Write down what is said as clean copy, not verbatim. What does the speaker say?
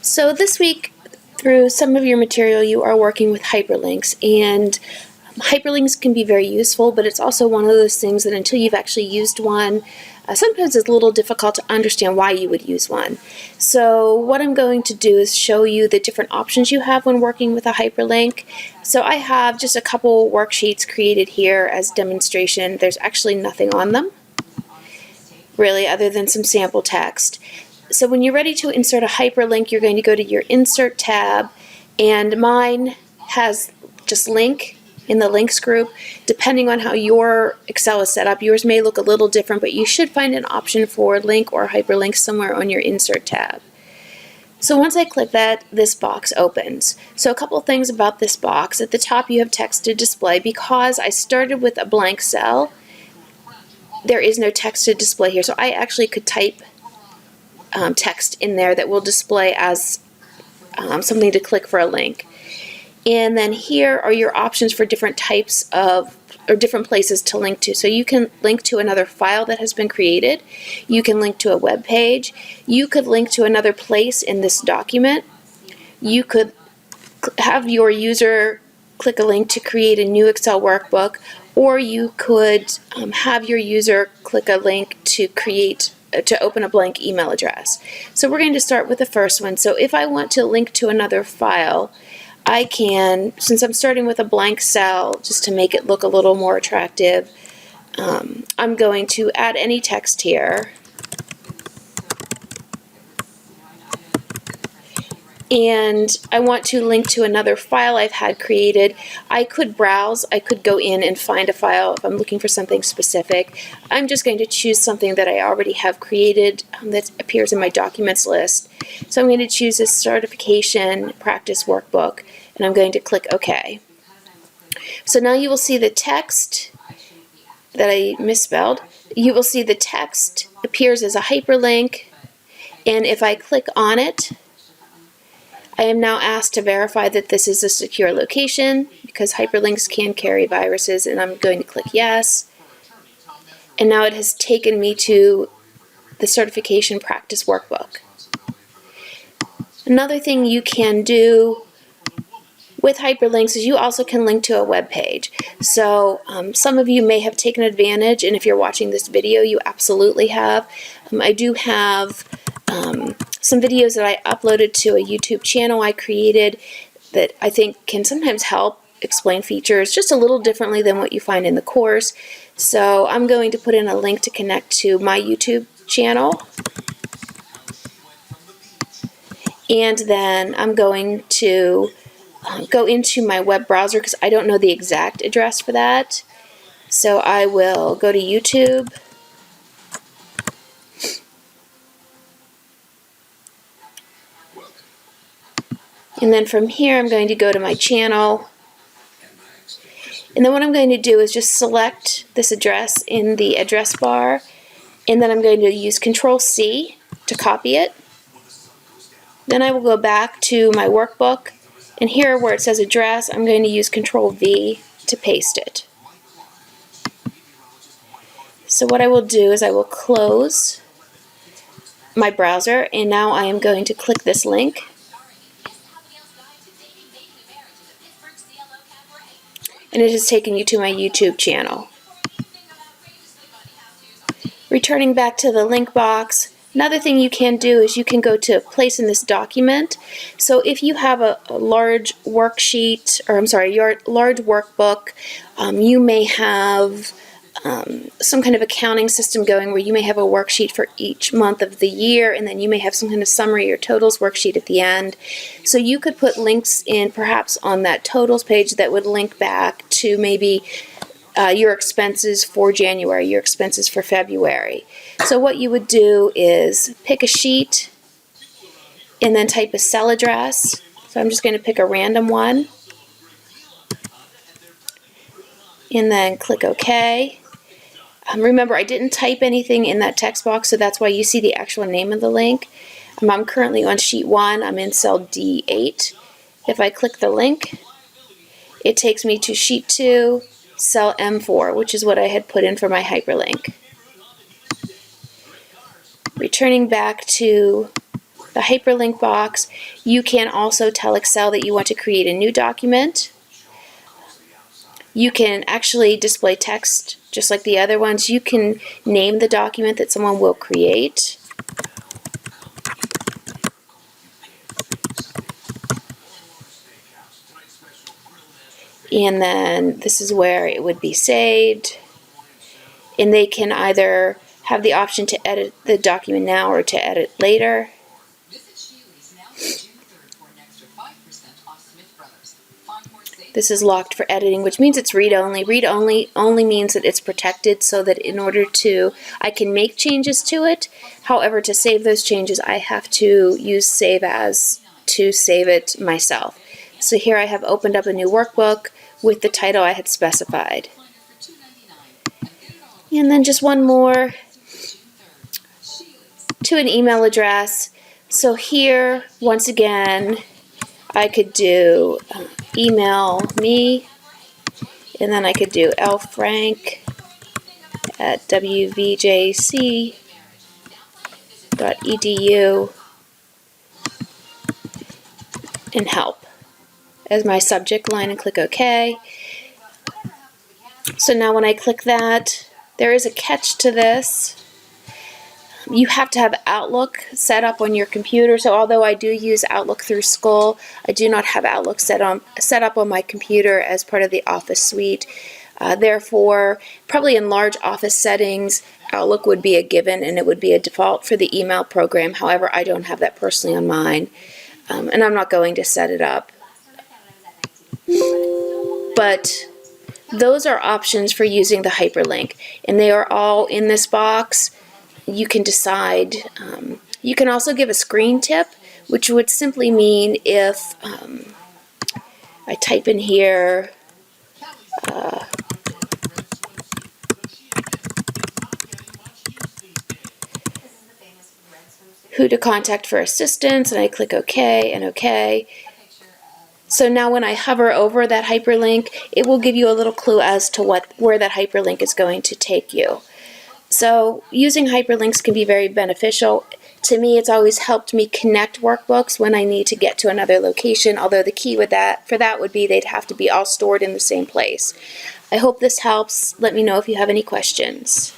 So this week, through some of your material, you are working with hyperlinks, and hyperlinks can be very useful, but it's also one of those things that until you've actually used one, sometimes it's a little difficult to understand why you would use one. So what I'm going to do is show you the different options you have when working with a hyperlink. So I have just a couple worksheets created here as demonstration. There's actually nothing on them, really, other than some sample text. So when you're ready to insert a hyperlink, you're going to go to your Insert tab, and mine has just Link in the Links group. Depending on how your Excel is set up, yours may look a little different, but you should find an option for Link or Hyperlink somewhere on your Insert tab. So once I click that, this box opens. So a couple things about this box. At the top you have text to display. Because I started with a blank cell, there is no text to display here. So I actually could type text in there that will display as something to click for a link. And then here are your options for different types of, or different places to link to. So you can link to another file that has been created. You can link to a web page. You could link to another place in this document. You could have your user click a link to create a new Excel workbook, or you could have your user click a link to open a blank email address. So we're going to start with the first one. So if I want to link to another file, I can, since I'm starting with a blank cell, just to make it look a little more attractive, I'm going to add any text here. And I want to link to another file I've had created. I could browse, I could go in and find a file if I'm looking for something specific. I'm just going to choose something that I already have created that appears in my documents list. So I'm going to choose this certification practice workbook, and I'm going to click OK. So now you will see the text that I misspelled. You will see the text appears as a hyperlink, and if I click on it, I am now asked to verify that this is a secure location, because hyperlinks can carry viruses, and I'm going to click yes. And now it has taken me to the certification practice workbook. Another thing you can do with hyperlinks is you also can link to a web page. So some of you may have taken advantage, and if you're watching this video, you absolutely have. I do have some videos that I uploaded to a YouTube channel I created that I think can sometimes help explain features just a little differently than what you find in the course. So I'm going to put in a link to connect to my YouTube channel. And then I'm going to go into my web browser because I don't know the exact address for that. So I will go to YouTube. And then from here I'm going to go to my channel. And then what I'm going to do is just select this address in the address bar. And then I'm going to use Control-C to copy it. Then I will go back to my workbook. And here where it says address, I'm going to use Control-V to paste it. So what I will do is I will close my browser, and now I am going to click this link. And it has taken you to my YouTube channel. Returning back to the link box, another thing you can do is you can go to place in this document. So if you have a large worksheet, or I'm sorry, your large workbook, you may have some kind of accounting system going where you may have a worksheet for each month of the year, and then you may have some kind of summary or totals worksheet at the end. So you could put links in perhaps on that totals page that would link back to maybe your expenses for January, your expenses for February. So what you would do is pick a sheet and then type a cell address. So I'm just going to pick a random one and then click OK. Remember, I didn't type anything in that text box, so that's why you see the actual name of the link. I'm currently on sheet 1. I'm in cell D8. If I click the link, it takes me to sheet 2, cell M4, which is what I had put in for my hyperlink. Returning back to the hyperlink box, you can also tell Excel that you want to create a new document. You can actually display text just like the other ones. You can name the document that someone will create. And then this is where it would be saved. And they can either have the option to edit the document now or to edit later. This is locked for editing, which means it's read-only. Read-only only means that it's protected so that in order to, I can make changes to it. However, to save those changes, I have to use Save As to save it myself. So here I have opened up a new workbook with the title I had specified. And then just one more to an email address. So here, once again, I could do email me, and then I could do lfrank@wvjc.edu and help as my subject line and click OK. So now when I click that, there is a catch to this. You have to have Outlook set up on your computer. So although I do use Outlook through Skull, I do not have Outlook set up on my computer as part of the Office suite. Therefore, probably in large office settings, Outlook would be a given and it would be a default for the email program. However, I don't have that personally on mine, and I'm not going to set it up. But those are options for using the hyperlink, and they are all in this box. You can decide. You can also give a screen tip, which would simply mean if I type in here who to contact for assistance, and I click OK and OK. So now when I hover over that hyperlink, it will give you a little clue as to where that hyperlink is going to take you. So using hyperlinks can be very beneficial. To me, it's always helped me connect workbooks when I need to get to another location, although the key for that would be they'd have to be all stored in the same place. I hope this helps. Let me know if you have any questions.